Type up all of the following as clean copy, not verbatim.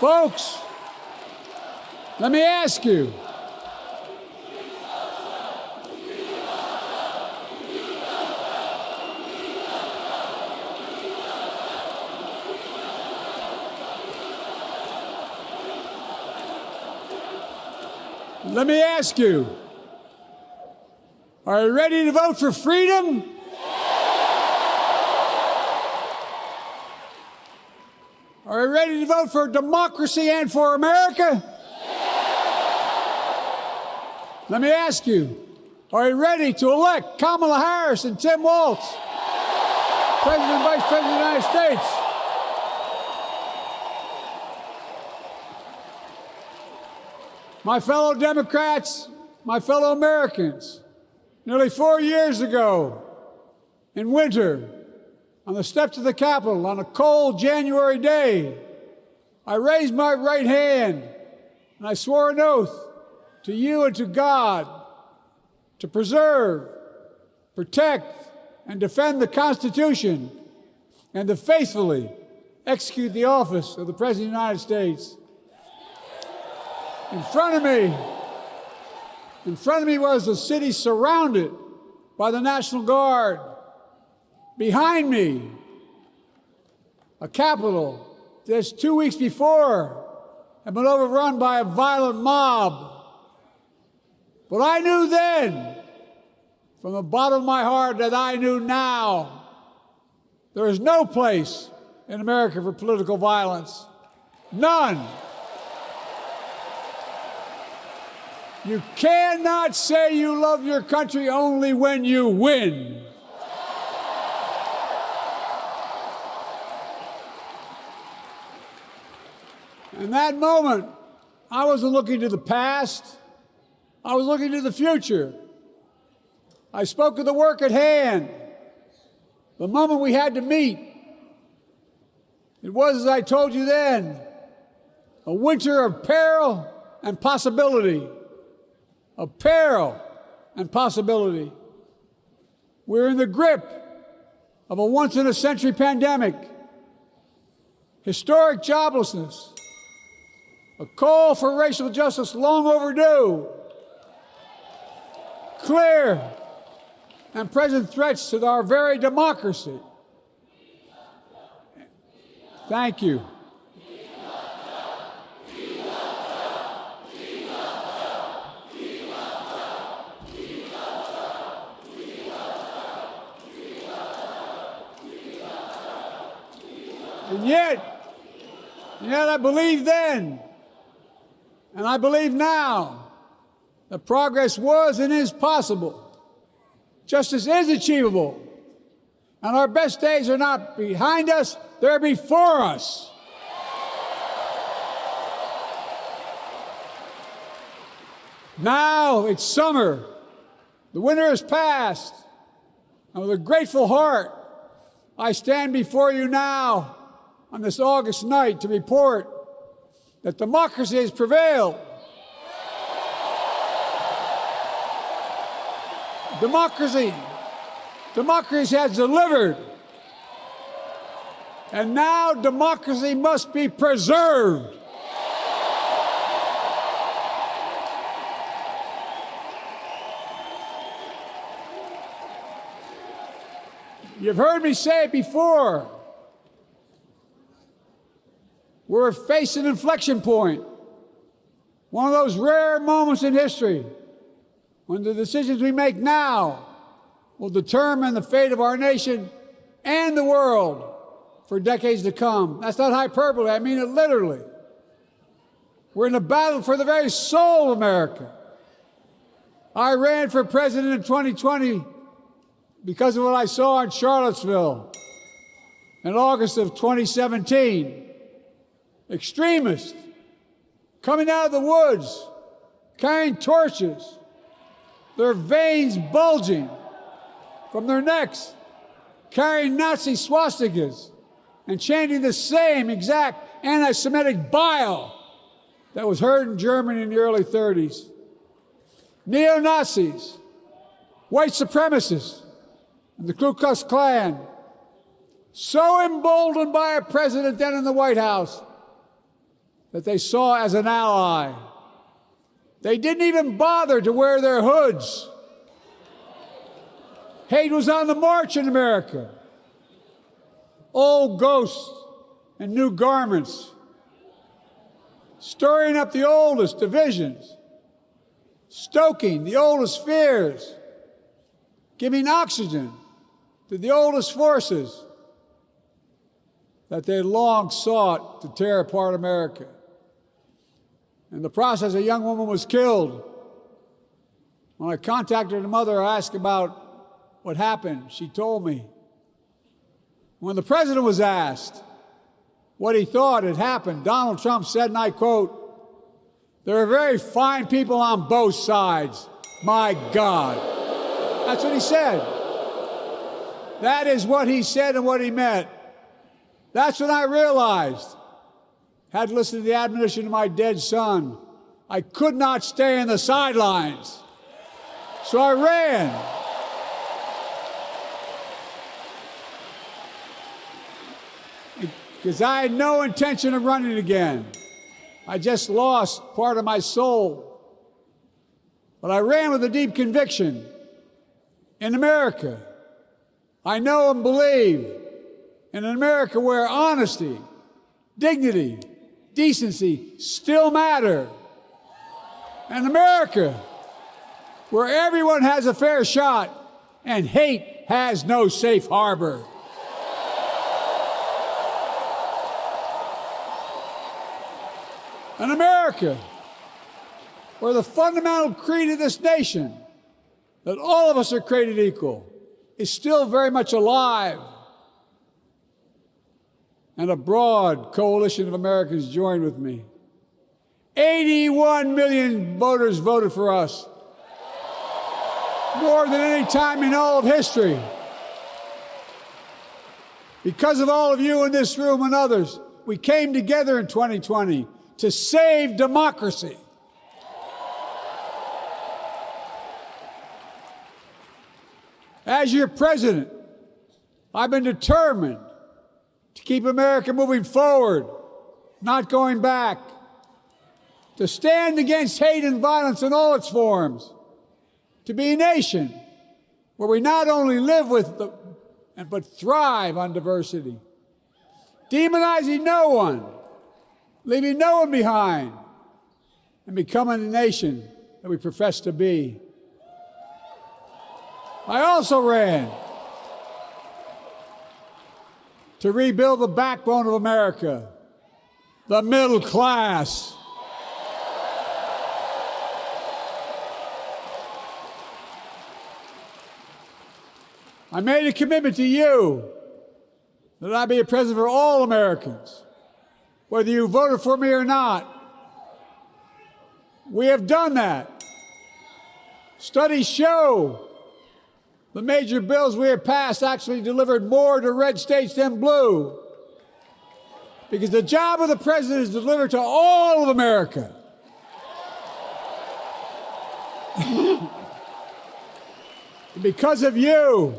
Folks, let me ask you. Let me ask you, are you ready to vote for freedom? Are you ready to vote for democracy and for America? Let me ask you, are you ready to elect Kamala Harris and Tim Walz, President and Vice President of the United States? My fellow Democrats, my fellow Americans, nearly 4 years ago, in winter, on the steps of the Capitol, on a cold January day, I raised my right hand and I swore an oath to you and to God to preserve, protect, and defend the Constitution and to faithfully execute the office of the President of the United States. In front of me was a city surrounded by the National Guard. Behind me, a Capitol just 2 weeks before had been overrun by a violent mob. But I knew then, from the bottom of my heart, that I knew now, there is no place in America for political violence. None. You cannot say you love your country only when you win. In that moment, I wasn't looking to the past. I was looking to the future. I spoke of the work at hand, the moment we had to meet. It was, as I told you then, a winter of peril and possibility. Of peril and possibility. We're in the grip of a once-in-a-century pandemic, historic joblessness, a call for racial justice long overdue, clear and present threats to our very democracy. Thank you. And yet I believed then, and I believe now, that progress was and is possible. Justice is achievable. And our best days are not behind us, they're before us. Now it's summer. The winter has passed. And with a grateful heart, I stand before you now on this August night to report that democracy has prevailed. Democracy has delivered. And now democracy must be preserved. You've heard me say it before. We're facing an inflection point, one of those rare moments in history when the decisions we make now will determine the fate of our nation and the world for decades to come. That's not hyperbole, I mean it literally. We're in a battle for the very soul of America. I ran for president in 2020 because of what I saw in Charlottesville in August of 2017. Extremists coming out of the woods, carrying torches, their veins bulging from their necks, carrying Nazi swastikas, and chanting the same exact anti-Semitic bile that was heard in Germany in the early 30s. Neo-Nazis, white supremacists, and the Ku Klux Klan, so emboldened by a president then in the White House, that they saw as an ally. They didn't even bother to wear their hoods. Hate was on the march in America. Old ghosts and new garments, stirring up the oldest divisions, stoking the oldest fears, giving oxygen to the oldest forces that they long sought to tear apart America. In the process, a young woman was killed. When I contacted her mother, I asked about what happened. She told me. When the president was asked what he thought had happened, Donald Trump said, and I quote, "There are very fine people on both sides. My God." That's what he said. That is what he said and what he meant. That's when I realized, had listened to the admonition of my dead son, I could not stay in the sidelines. So I ran. Because I had no intention of running again. I just lost part of my soul. But I ran with a deep conviction. In America, I know and believe in an America where honesty, dignity, decency still matter. An America where everyone has a fair shot and hate has no safe harbor. An America where the fundamental creed of this nation, that all of us are created equal, is still very much alive. And a broad coalition of Americans joined with me. 81 million voters voted for us, more than any time in all of history. Because of all of you in this room and others, we came together in 2020 to save democracy. As your president, I've been determined to keep America moving forward, not going back, to stand against hate and violence in all its forms, to be a nation where we not only live with but thrive on diversity, demonizing no one, leaving no one behind, and becoming the nation that we profess to be. I also ran to rebuild the backbone of America, the middle class. I made a commitment to you that I be a president for all Americans, whether you voted for me or not. We have done that. Studies show the major bills we have passed actually delivered more to red states than blue, because the job of the president is to deliver to all of America. And because of you,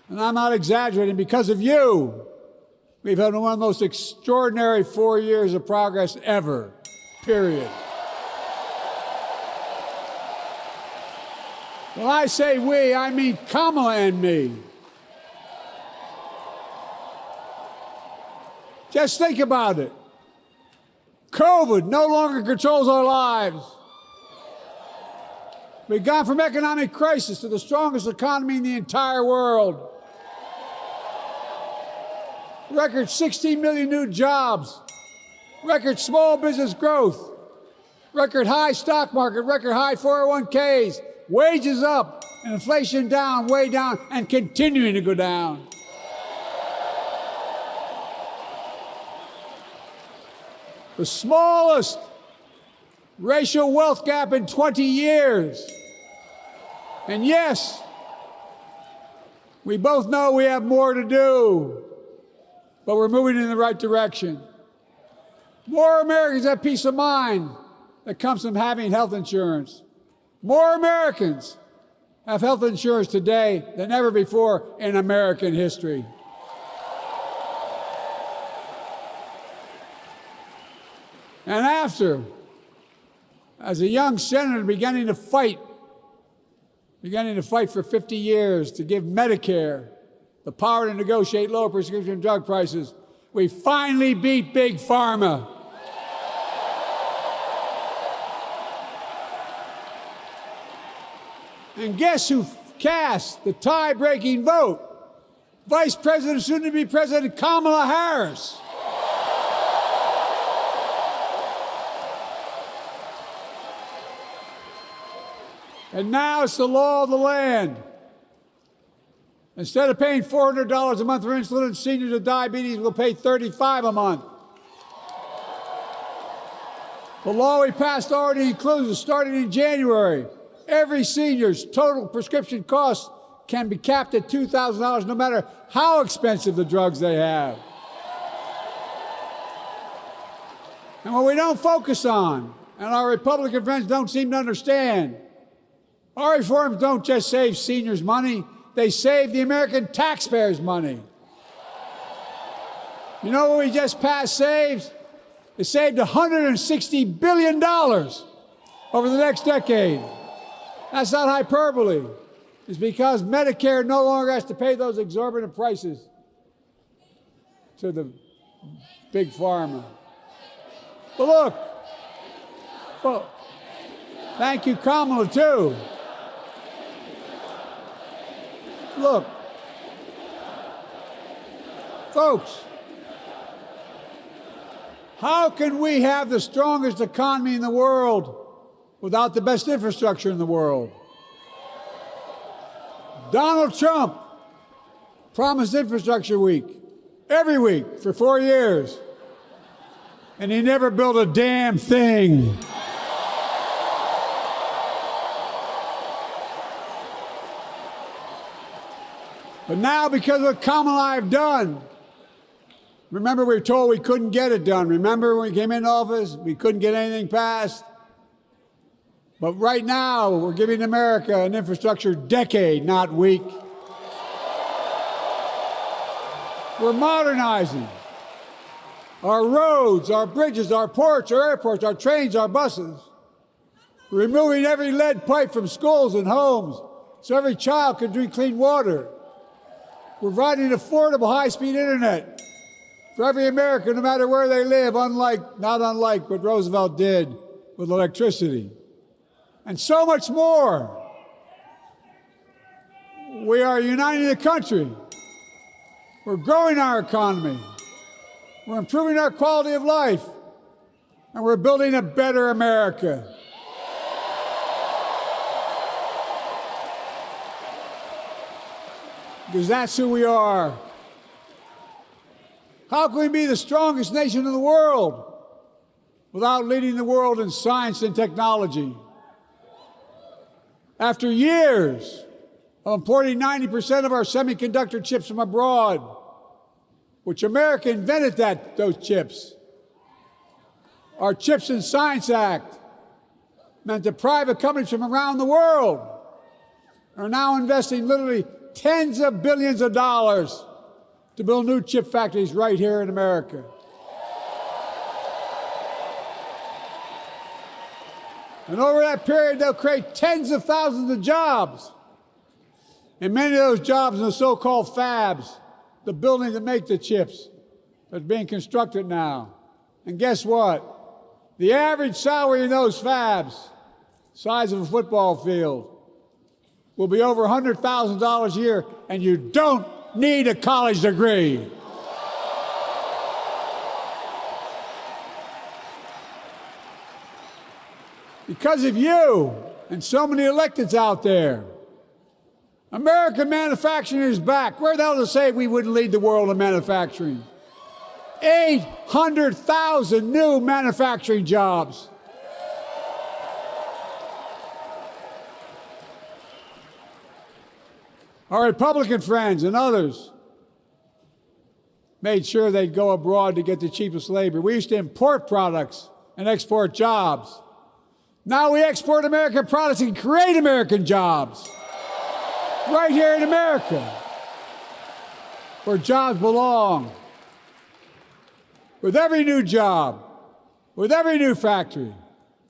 and I'm not exaggerating, because of you, we've had one of the most extraordinary 4 years of progress ever, period. When I say we, I mean Kamala and me. Just think about it. COVID no longer controls our lives. We've gone from economic crisis to the strongest economy in the entire world. Record 16 million new jobs. Record small business growth. Record high stock market. Record high 401ks. Wages up and inflation down, way down, and continuing to go down. The smallest racial wealth gap in 20 years. And yes, we both know we have more to do, but we're moving in the right direction. More Americans have peace of mind that comes from having health insurance. More Americans have health insurance today than ever before in American history. And after, as a young senator beginning to fight for 50 years to give Medicare the power to negotiate lower prescription drug prices, we finally beat Big Pharma. And guess who cast the tie-breaking vote? Vice President, soon-to-be President Kamala Harris. And now it's the law of the land. Instead of paying $400 a month for insulin, seniors with diabetes will pay $35 a month. The law we passed already includes, starting in January, every senior's total prescription costs can be capped at $2,000 no matter how expensive the drugs they have. And what we don't focus on, and our Republican friends don't seem to understand, our reforms don't just save seniors money, they save the American taxpayers money. You know what we just passed saves? It saved $160 billion over the next decade. That's not hyperbole. It's because Medicare no longer has to pay those exorbitant prices to the big pharma. But look, well, thank you, Kamala, too. Look, folks, how can we have the strongest economy in the world without the best infrastructure in the world? Donald Trump promised Infrastructure Week every week for 4 years, and he never built a damn thing. But now, because of what Kamala and I have done, remember we were told we couldn't get it done. Remember when we came into office, we couldn't get anything passed? But right now, we're giving America an infrastructure decade, not week. We're modernizing our roads, our bridges, our ports, our airports, our trains, our buses. We're removing every lead pipe from schools and homes so every child can drink clean water. We're providing affordable high-speed internet for every American, no matter where they live, not unlike what Roosevelt did with electricity. And so much more. We are uniting the country. We're growing our economy. We're improving our quality of life. And we're building a better America. Because that's who we are. How can we be the strongest nation in the world without leading the world in science and technology? After years of importing 90% of our semiconductor chips from abroad, which America invented those chips, our Chips and Science Act meant that private companies from around the world are now investing literally tens of billions of dollars to build new chip factories right here in America. And over that period, they'll create tens of thousands of jobs. And many of those jobs in the so-called fabs, the buildings that make the chips, that's being constructed now. And guess what? The average salary in those fabs, size of a football field, will be over $100,000 a year, and you don't need a college degree. Because of you and so many electeds out there, American manufacturing is back. Where the hell to say we wouldn't lead the world in manufacturing? 800,000 new manufacturing jobs. Our Republican friends and others made sure they'd go abroad to get the cheapest labor. We used to import products and export jobs. Now we export American products and create American jobs right here in America, where jobs belong. With every new job, With every new factory,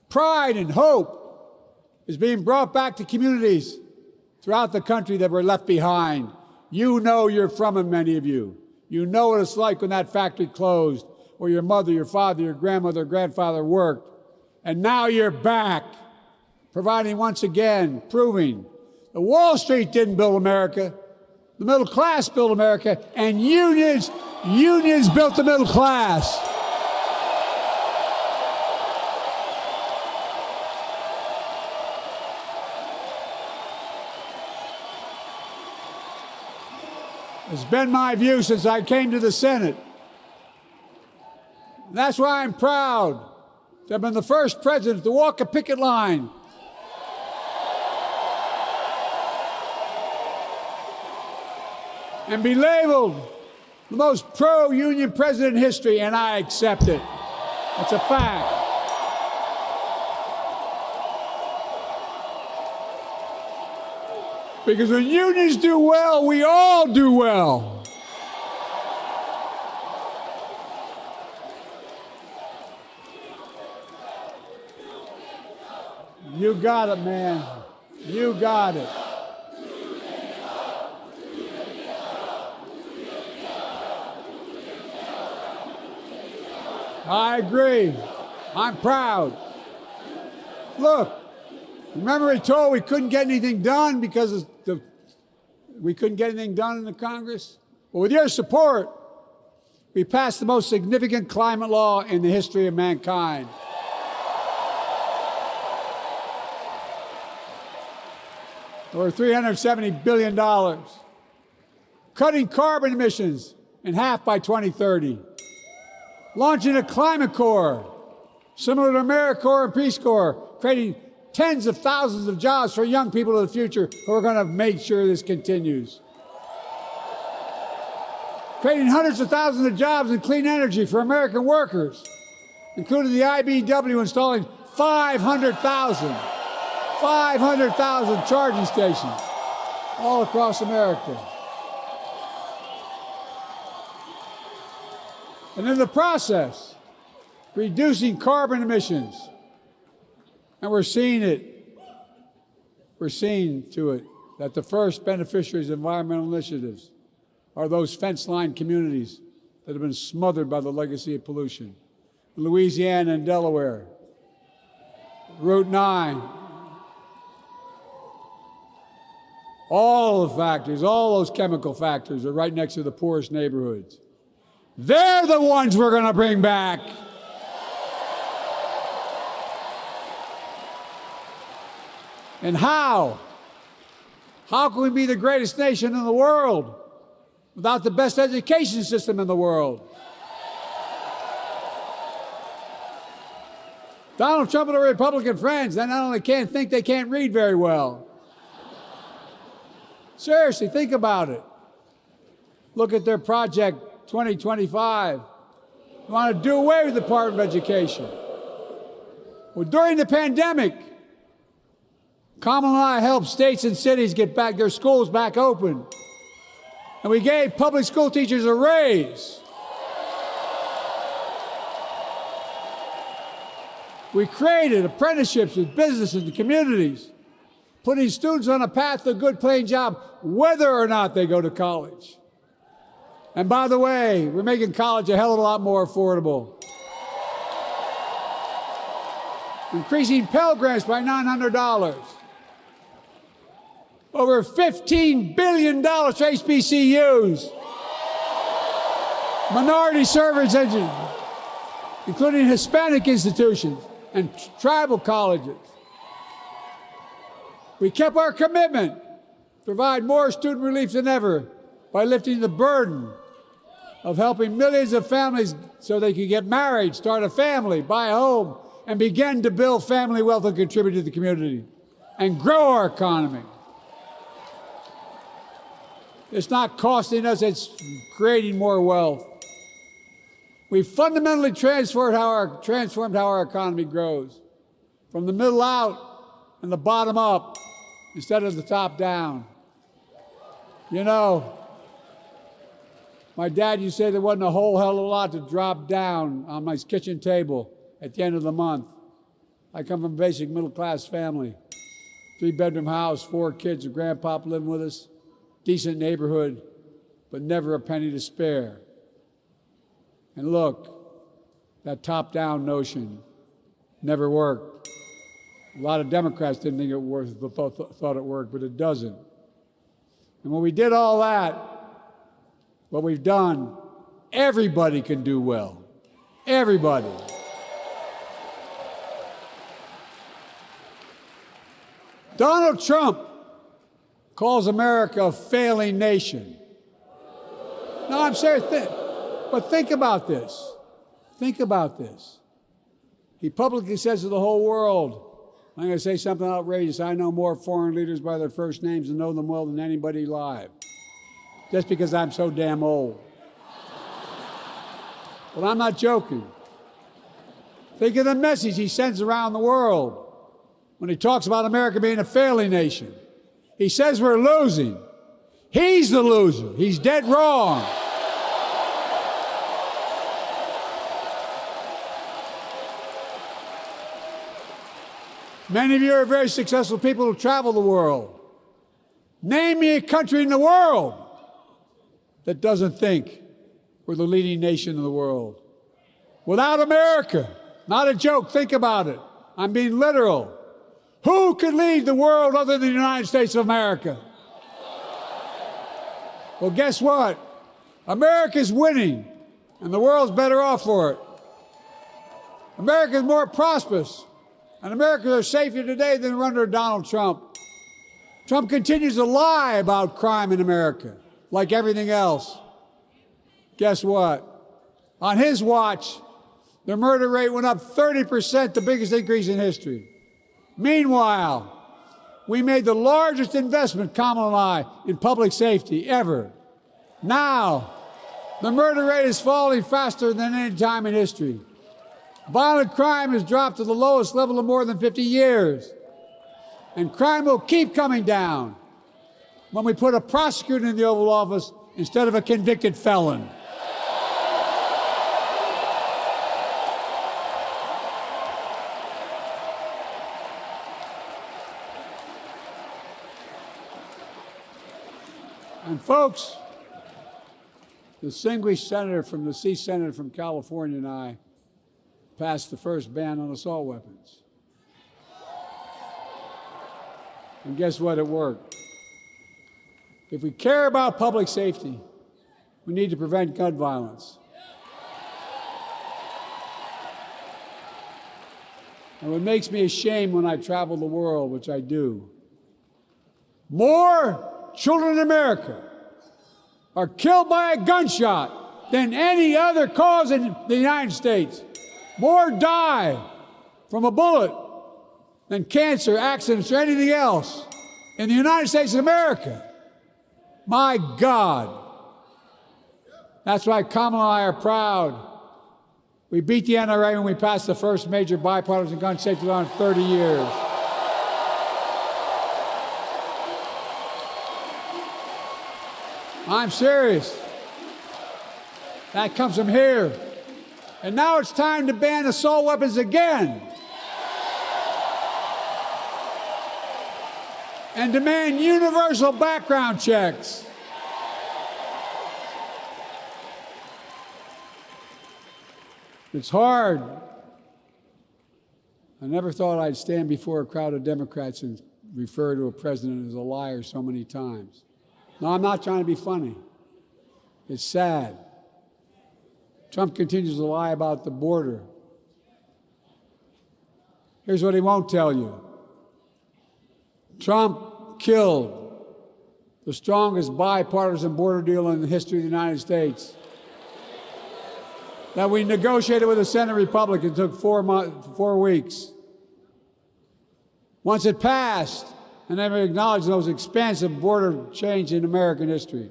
pride and hope is being brought back to communities throughout the country that were left behind. You know you're from it, many of you. You know what it's like when that factory closed, where your mother, your father, your grandmother, grandfather worked. And now you're back, providing once again, proving that Wall Street didn't build America, the middle class built America, and unions built the middle class. It's been my view since I came to the Senate. That's why I'm proud to have been the first president to walk a picket line and be labeled the most pro-union president in history, and I accept it. It's a fact. Because when unions do well, we all do well. You got it, man. You got it. I agree. I'm proud. Look, remember we told we couldn't get anything done because we couldn't get anything done in the Congress? Well, with your support, we passed the most significant climate law in the history of mankind. Over $370 billion. Cutting carbon emissions in half by 2030. Launching a climate corps, similar to AmeriCorps and Peace Corps, creating tens of thousands of jobs for young people of the future who are going to make sure this continues. Creating hundreds of thousands of jobs in clean energy for American workers, including the IBEW installing 500,000 charging stations all across America. And in the process, reducing carbon emissions. And we're seeing it. We're seeing to it that the first beneficiaries of environmental initiatives are those fence-line communities that have been smothered by the legacy of pollution. In Louisiana and Delaware, Route 9, all the factories, all those chemical factories are right next to the poorest neighborhoods. They're the ones we're going to bring back. And how? How can we be the greatest nation in the world without the best education system in the world? Donald Trump and the Republican friends, they not only can't think, they can't read very well. Seriously, think about it. Look at their Project 2025. They want to do away with the Department of Education. Well, during the pandemic, Kamala and I helped states and cities get back their schools back open. And we gave public school teachers a raise. We created apprenticeships with businesses and communities, putting students on a path to a good paying job, whether or not they go to college. And by the way, we're making college a hell of a lot more affordable. Increasing Pell Grants by $900. Over $15 billion to HBCUs. Minority service engine, including Hispanic institutions and tribal colleges. We kept our commitment to provide more student relief than ever by lifting the burden of helping millions of families so they could get married, start a family, buy a home, and begin to build family wealth and contribute to the community and grow our economy. It's not costing us, it's creating more wealth. We fundamentally transformed how our economy grows, from the middle out and the bottom up instead of the top down. You know, my dad used to say there wasn't a whole hell of a lot to drop down on my kitchen table at the end of the month. I come from a basic middle-class family, 3-bedroom house, 4 kids, a grandpop living with us, decent neighborhood, but never a penny to spare. And look, that top-down notion never worked. A lot of Democrats didn't think it worked, thought it worked, but it doesn't. And when we did all that, what we've done, everybody can do well. Everybody. Donald Trump calls America a failing nation. No, I'm serious. But think about this. Think about this. He publicly says to the whole world, I'm going to say something outrageous. I know more foreign leaders by their first names and know them well than anybody alive. Just because I'm so damn old. But I'm not joking. Think of the message he sends around the world when he talks about America being a failing nation. He says we're losing. He's the loser. He's dead wrong. Many of you are very successful people who travel the world. Name me a country in the world that doesn't think we're the leading nation in the world. Without America, not a joke, think about it. I'm being literal. Who could lead the world other than the United States of America? Well, guess what? America's winning, and the world's better off for it. America's more prosperous, and Americans are safer today than under Donald Trump. Trump continues to lie about crime in America, like everything else. Guess what? On his watch, the murder rate went up 30%, the biggest increase in history. Meanwhile, we made the largest investment, Kamala and I, in public safety ever. Now, the murder rate is falling faster than any time in history. Violent crime has dropped to the lowest level in more than 50 years. And crime will keep coming down when we put a prosecutor in the Oval Office instead of a convicted felon. And folks, the distinguished senator from the Senator from California and I passed the first ban on assault weapons. And guess what? It worked. If we care about public safety, we need to prevent gun violence. And what makes me ashamed when I travel the world, which I do, more children in America are killed by a gunshot than any other cause in the United States. More die from a bullet than cancer, accidents, or anything else in the United States of America. My God. That's why Kamala and I are proud. We beat the NRA when we passed the first major bipartisan gun safety law in 30 years. I'm serious. That comes from here. And now it's time to ban assault weapons again. And demand universal background checks. It's hard. I never thought I'd stand before a crowd of Democrats and refer to a president as a liar so many times. No, I'm not trying to be funny. It's sad. Trump continues to lie about the border. Here's what he won't tell you. Trump killed the strongest bipartisan border deal in the history of the United States that we negotiated with the Senate Republicans. It took 4 weeks. Once it passed, and never acknowledged the most expansive border change in American history.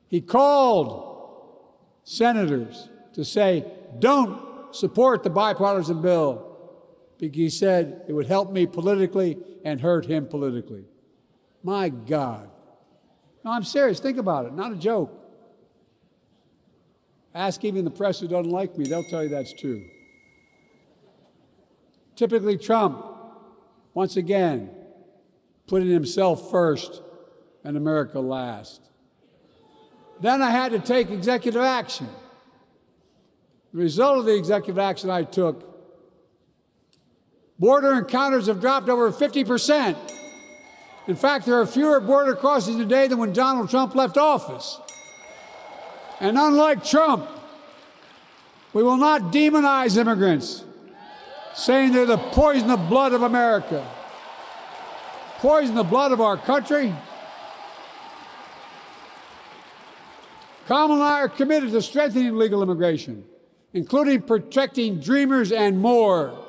He called senators to say, don't support the bipartisan bill, because he said it would help me politically and hurt him politically. My God. No, I'm serious. Think about it. Not a joke. Ask even the press who doesn't like me. They'll tell you that's true. Typically Trump, once again, putting himself first and America last. Then I had to take executive action. The result of the executive action I took, border encounters have dropped over 50%. In fact, there are fewer border crossings today than when Donald Trump left office. And unlike Trump, we will not demonize immigrants, saying they're the poison of blood of America. Poison the blood of our country. Kamala and I are committed to strengthening legal immigration, including protecting dreamers and more.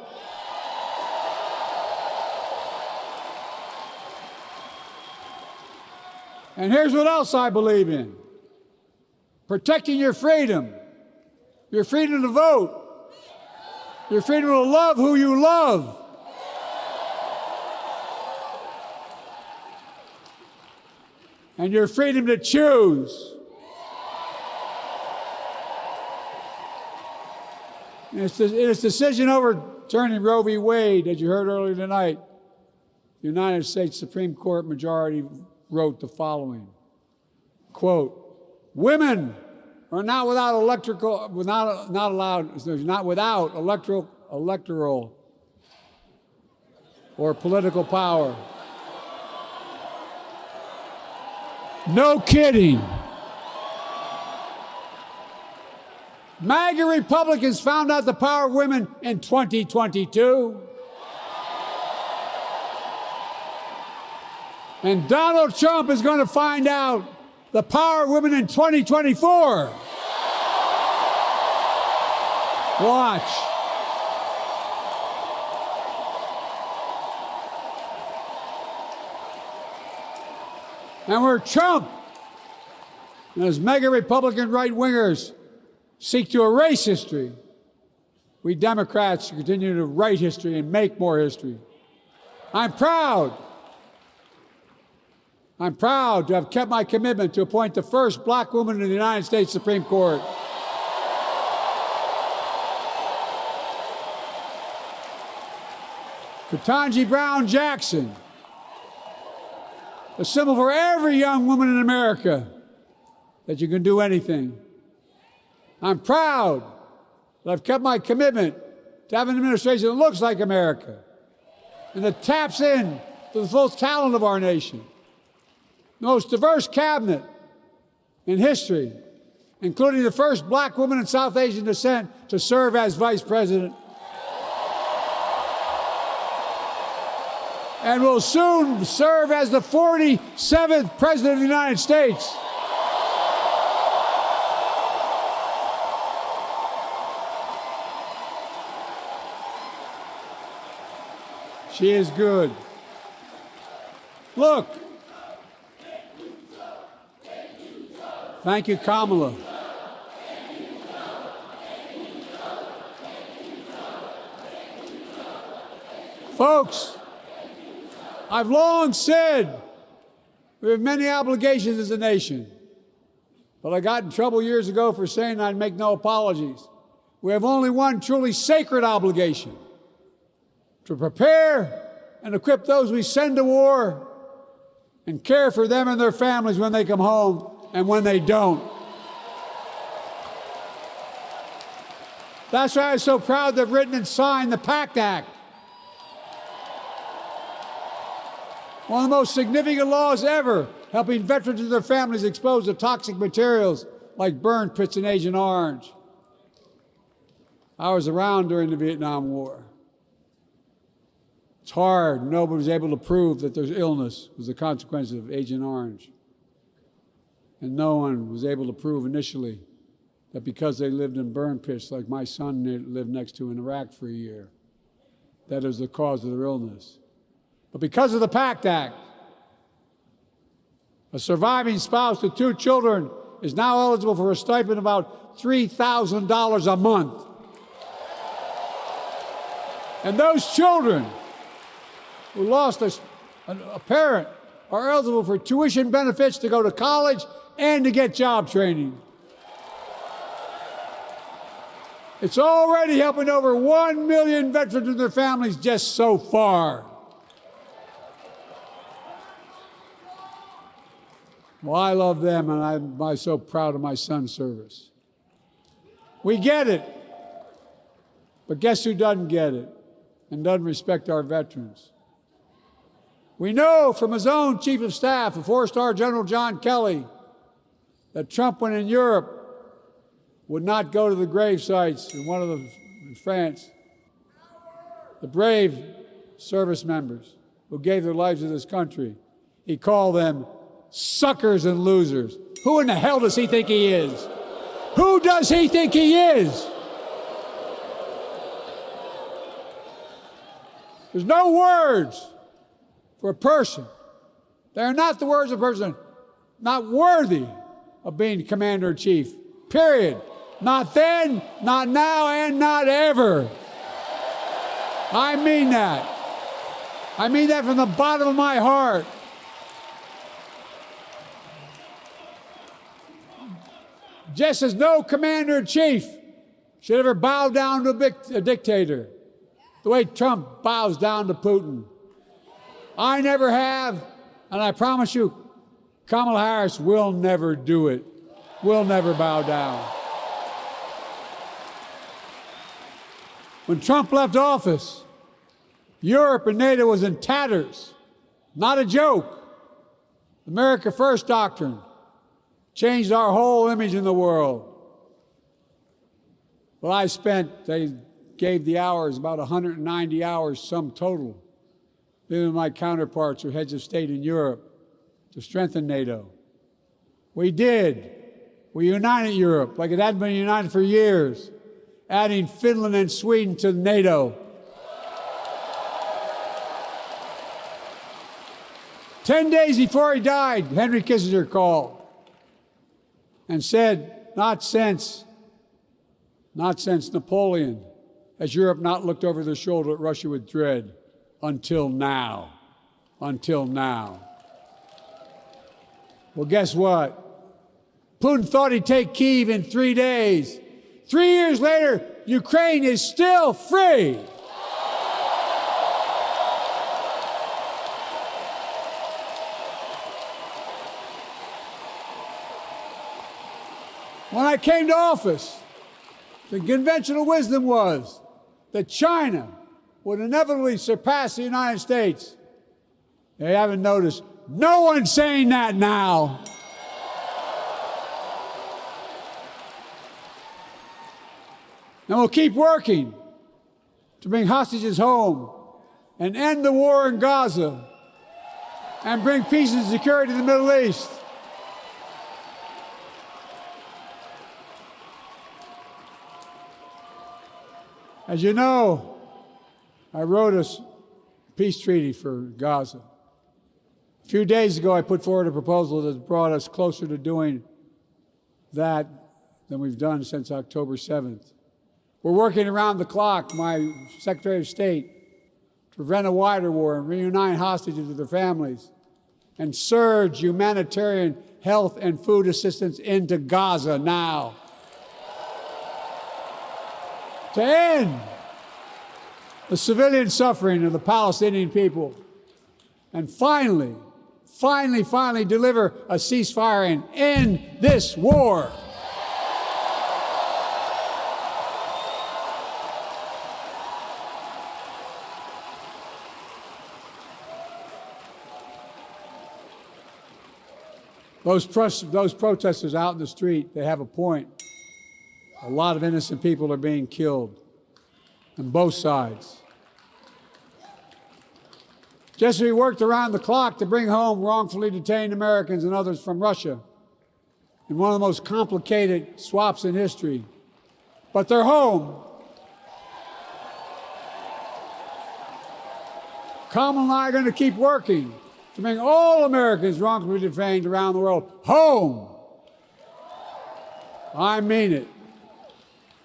And here's what else I believe in. Protecting your freedom to vote, your freedom to love who you love, and your freedom to choose. In its decision overturning Roe v. Wade, as you heard earlier tonight, the United States Supreme Court majority wrote the following, quote, "Women are not without electoral or political power." No kidding. MAGA Republicans found out the power of women in 2022. And Donald Trump is going to find out the power of women in 2024. Watch. And where Trump and his mega Republican right-wingers seek to erase history, we Democrats continue to write history and make more history. I'm proud to have kept my commitment to appoint the first black woman in the United States Supreme Court. Ketanji Brown Jackson, a symbol for every young woman in America that you can do anything. I'm proud that I've kept my commitment to have an administration that looks like America and that taps in to the full talent of our nation. The most diverse cabinet in history, including the first black woman of South Asian descent to serve as vice president, and will soon serve as the 47th president of the United States. She is good. Look. Thank you, Kamala. Folks, I've long said we have many obligations as a nation, but I got in trouble years ago for saying I'd make no apologies. We have only one truly sacred obligation: to prepare and equip those we send to war and care for them and their families when they come home and when they don't. That's why I'm so proud to have written and signed the PACT Act, one of the most significant laws ever, helping veterans and their families exposed to toxic materials like burn pits in Agent Orange. I was around during the Vietnam War. It's hard. Nobody was able to prove that there's illness was the consequence of Agent Orange. And no one was able to prove initially that because they lived in burn pits like my son lived next to in Iraq for a year, that is the cause of their illness. But because of the PACT Act, a surviving spouse with 2 children is now eligible for a stipend of about $3,000 a month. And those children who lost a parent are eligible for tuition benefits to go to college and to get job training. It's already helping over 1 million veterans and their families just so far. Well, I love them, and I'm so proud of my son's service. We get it. But guess who doesn't get it and doesn't respect our veterans? We know from his own chief of staff, the four-star General John Kelly, that Trump, when in Europe, would not go to the grave sites in France. The brave service members who gave their lives to this country, he called them suckers and losers. Who in the hell does he think he is? Who does he think he is? There's no words for a person. They're not the words of a person not worthy of being commander-in-chief, period. Not then, not now, and not ever. I mean that. I mean that from the bottom of my heart. Just as no commander-in-chief should ever bow down to a dictator, the way Trump bows down to Putin. I never have, and I promise you, Kamala Harris will never do it. Will never bow down. When Trump left office, Europe and NATO was in tatters. Not a joke. America First doctrine changed our whole image in the world. Well, they gave the hours, about 190 hours sum total, me and my counterparts or heads of state in Europe, to strengthen NATO. We did. We united Europe like it hadn't been united for years, adding Finland and Sweden to NATO. 10 days before he died, Henry Kissinger called and said, not since Napoleon has Europe not looked over their shoulder at Russia with dread, until now. Until now. Well, guess what? Putin thought he'd take Kyiv in 3 days. 3 years later, Ukraine is still free. When I came to office, the conventional wisdom was that China would inevitably surpass the United States. They haven't noticed. No one's saying that now. And we'll keep working to bring hostages home and end the war in Gaza and bring peace and security to the Middle East. As you know, I wrote a peace treaty for Gaza. A few days ago, I put forward a proposal that brought us closer to doing that than we've done since October 7th. We're working around the clock, my Secretary of State, to prevent a wider war and reunite hostages with their families and surge humanitarian health and food assistance into Gaza now. To end the civilian suffering of the Palestinian people, and finally deliver a ceasefire and end this war. Those protesters out in the street, they have a point. A lot of innocent people are being killed on both sides. Just as we worked around the clock to bring home wrongfully detained Americans and others from Russia in one of the most complicated swaps in history, but they're home. Kamala and I are going to keep working to bring all Americans wrongfully detained around the world home. I mean it.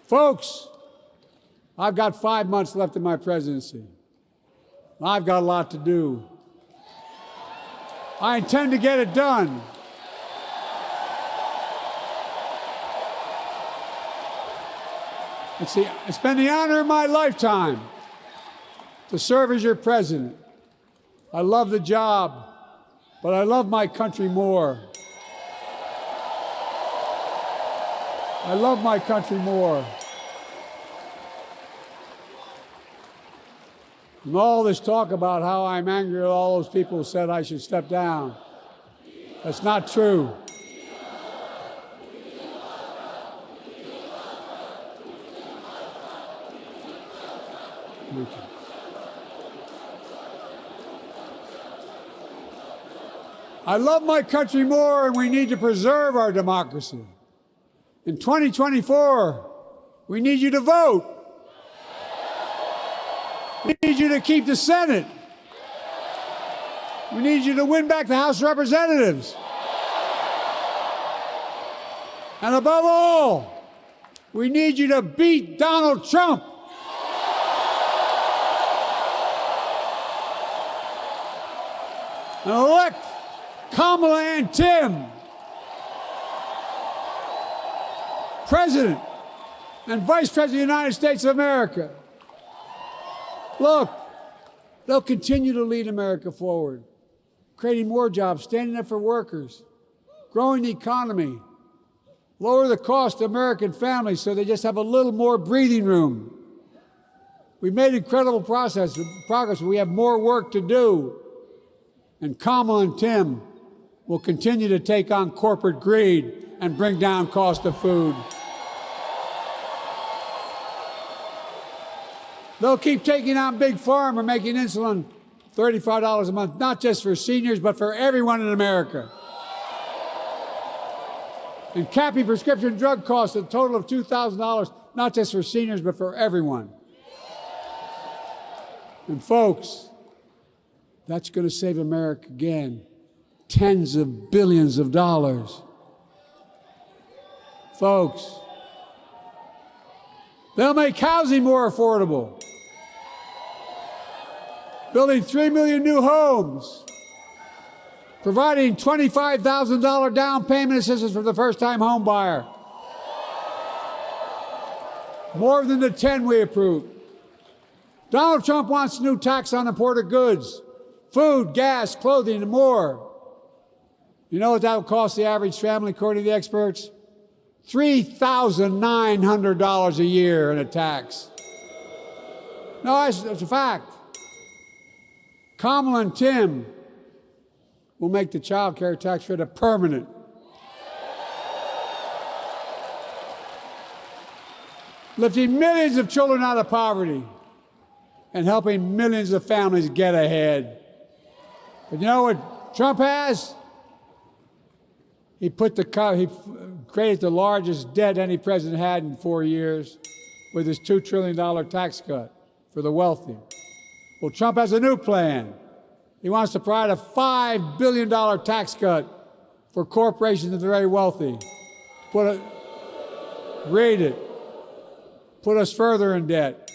Folks, I've got 5 months left in my presidency. I've got a lot to do. I intend to get it done. It's been the honor of my lifetime to serve as your president. I love the job, but I love my country more. I love my country more. And all this talk about how I'm angry at all those people who said I should step down, that's not true. Thank you. I love my country more, and we need to preserve our democracy. In 2024, we need you to vote. We need you to keep the Senate. We need you to win back the House of Representatives. And above all, we need you to beat Donald Trump. And elect Kamala and Tim President and Vice President of the United States of America. Look, they'll continue to lead America forward, creating more jobs, standing up for workers, growing the economy, lower the cost to American families so they just have a little more breathing room. We've made incredible progress, but we have more work to do. And Kamala and Tim will continue to take on corporate greed and bring down cost of food. They'll keep taking on Big Pharma, making insulin $35 a month, not just for seniors, but for everyone in America. And capping prescription drug costs at a total of $2,000, not just for seniors, but for everyone. And folks, that's going to save America again tens of billions of dollars. Folks, they'll make housing more affordable, building 3 million new homes, providing $25,000 down payment assistance for the first-time home buyer, more than the 10 we approved. Donald Trump wants a new tax on imported goods, food, gas, clothing, and more. You know what that will cost the average family, according to the experts? $3,900 a year in a tax. No, that's a fact. Kamala and Tim will make the child care tax credit permanent. Lifting millions of children out of poverty and helping millions of families get ahead. But you know what Trump has? He created the largest debt any president had in 4 years with his $2 trillion tax cut for the wealthy. Well, Trump has a new plan. He wants to provide a $5 billion tax cut for corporations and the very wealthy. Put us further in debt.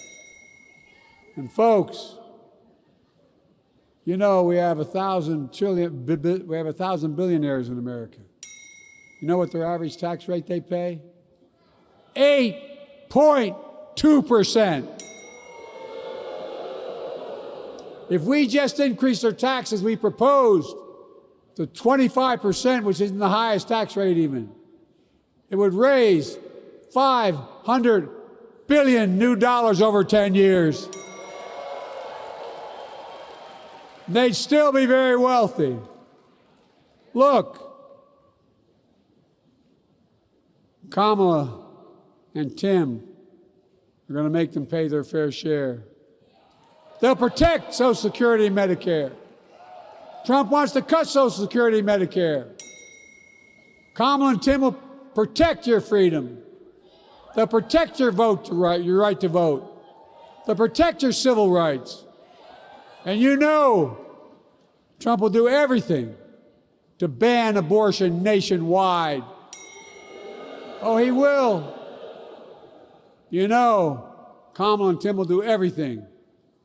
And folks, you know we have 1,000 billionaires in America. You know what their average tax rate they pay? 8.2%. If we just increased our taxes we proposed to 25%, which isn't the highest tax rate even, it would raise $500 billion new dollars over 10 years. They'd still be very wealthy. Look, Kamala and Tim are going to make them pay their fair share. They'll protect Social Security and Medicare. Trump wants to cut Social Security and Medicare. Kamala and Tim will protect your freedom. They'll protect your your right to vote. They'll protect your civil rights. And you know Trump will do everything to ban abortion nationwide. Oh, he will. You know, Kamala and Tim will do everything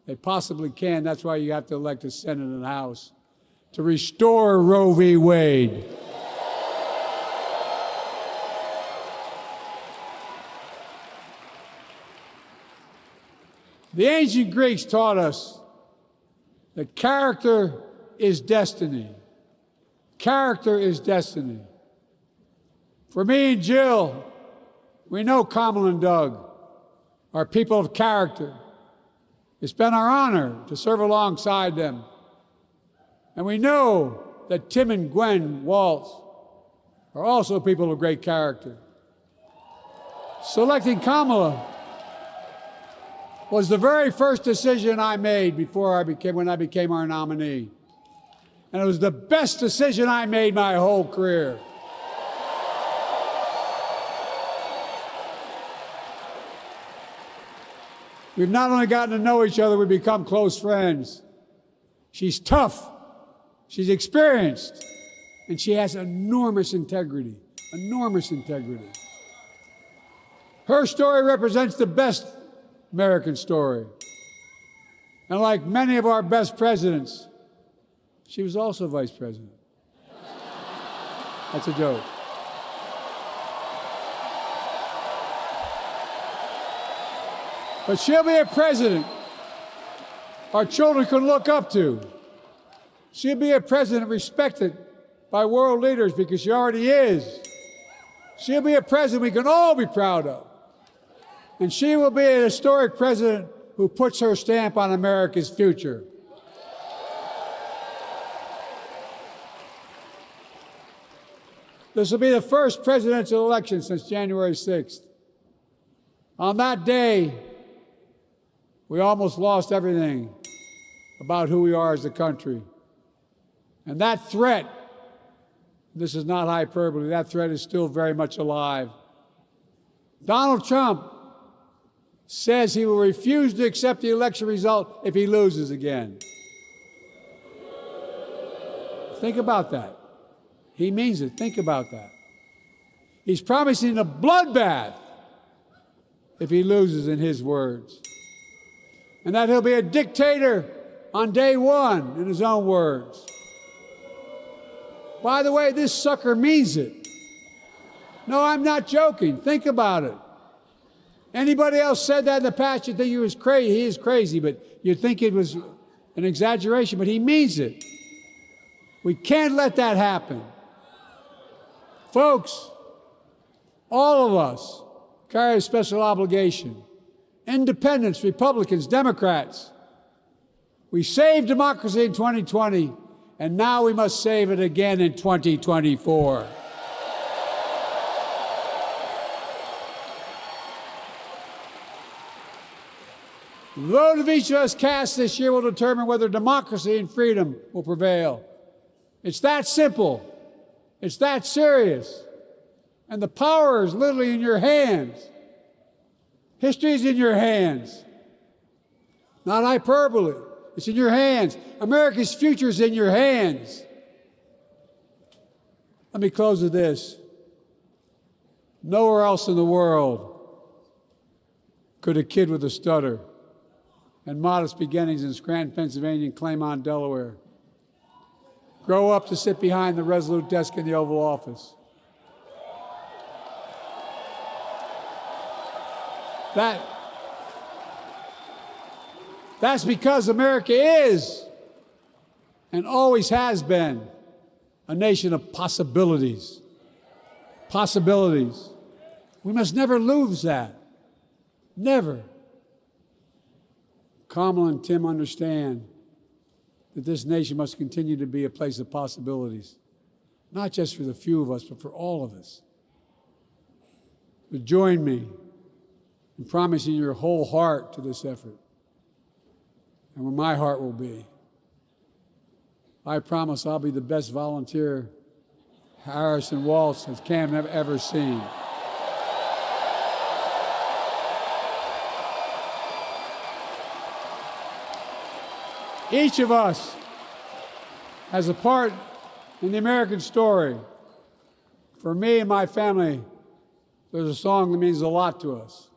they possibly can. That's why you have to elect a Senate and House to restore Roe v. Wade. The ancient Greeks taught us that character is destiny. Character is destiny. For me and Jill, we know Kamal and Doug are people of character. It's been our honor to serve alongside them. And we know that Tim and Gwen Waltz are also people of great character. Selecting Kamala was the very first decision I made when I became our nominee. And it was the best decision I made my whole career. We've not only gotten to know each other, we've become close friends. She's tough, she's experienced, and she has enormous integrity, enormous integrity. Her story represents the best American story. And like many of our best presidents, she was also vice president. That's a joke. But she'll be a president our children can look up to. She'll be a president respected by world leaders because she already is. She'll be a president we can all be proud of. And she will be a historic president who puts her stamp on America's future. This will be the first presidential election since January 6th. On that day, we almost lost everything about who we are as a country. And that threat, this is not hyperbole, that threat is still very much alive. Donald Trump says he will refuse to accept the election result if he loses again. Think about that. He means it. Think about that. He's promising a bloodbath if he loses, in his words. And that he'll be a dictator on day one, in his own words. By the way, this sucker means it. No, I'm not joking. Think about it. Anybody else said that in the past, you'd think he was crazy. He is crazy, but you'd think it was an exaggeration, but he means it. We can't let that happen. Folks, all of us carry a special obligation. Independents, Republicans, Democrats. We saved democracy in 2020, and now we must save it again in 2024. The vote of each of us cast this year will determine whether democracy and freedom will prevail. It's that simple. It's that serious. And the power is literally in your hands. History is in your hands. Not hyperbole. It's in your hands. America's future is in your hands. Let me close with this. Nowhere else in the world could a kid with a stutter and modest beginnings in Scranton, Pennsylvania, and Claymont, Delaware, grow up to sit behind the resolute desk in the Oval Office. That's because America is and always has been a nation of possibilities. Possibilities. We must never lose that. Never. Kamala and Tim understand that this nation must continue to be a place of possibilities, not just for the few of us, but for all of us. But join me in promising your whole heart to this effort, and where my heart will be. I promise I'll be the best volunteer Harrison Waltz has Cam ever seen. Each of us has a part in the American story. For me and my family, there's a song that means a lot to us,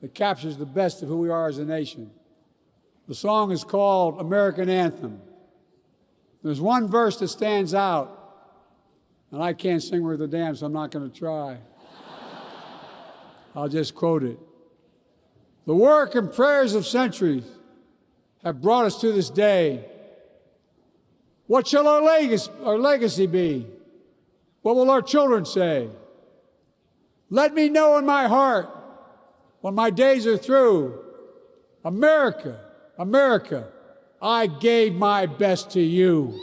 that captures the best of who we are as a nation. The song is called American Anthem. There's one verse that stands out, and I can't sing worth a damn, so I'm not going to try. I'll just quote it. The work and prayers of centuries have brought us to this day. What shall our legacy be? What will our children say? Let me know in my heart when my days are through, America, America, I gave my best to you.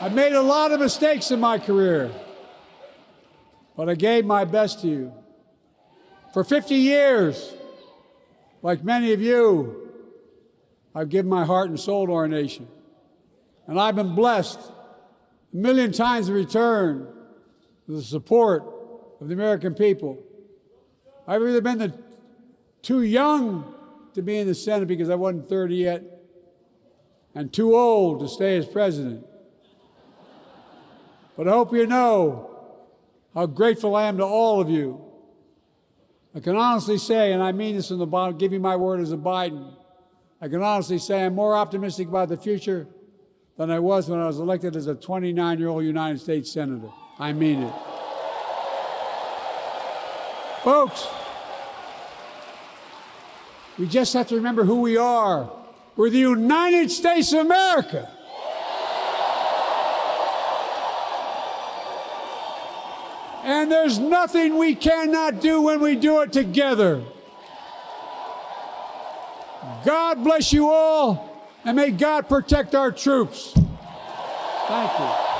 I've made a lot of mistakes in my career, but I gave my best to you. For 50 years, like many of you, I've given my heart and soul to our nation. And I've been blessed a million times in return with the support of the American people. I've either been too young to be in the Senate because I wasn't 30 yet, and too old to stay as president. But I hope you know how grateful I am to all of you. I can honestly say, and I mean this from the bottom, give you my word as a Biden, I can honestly say I'm more optimistic about the future than I was when I was elected as a 29-year-old United States Senator. I mean it. Folks, we just have to remember who we are. We're the United States of America. And there's nothing we cannot do when we do it together. God bless you all, and may God protect our troops. Thank you.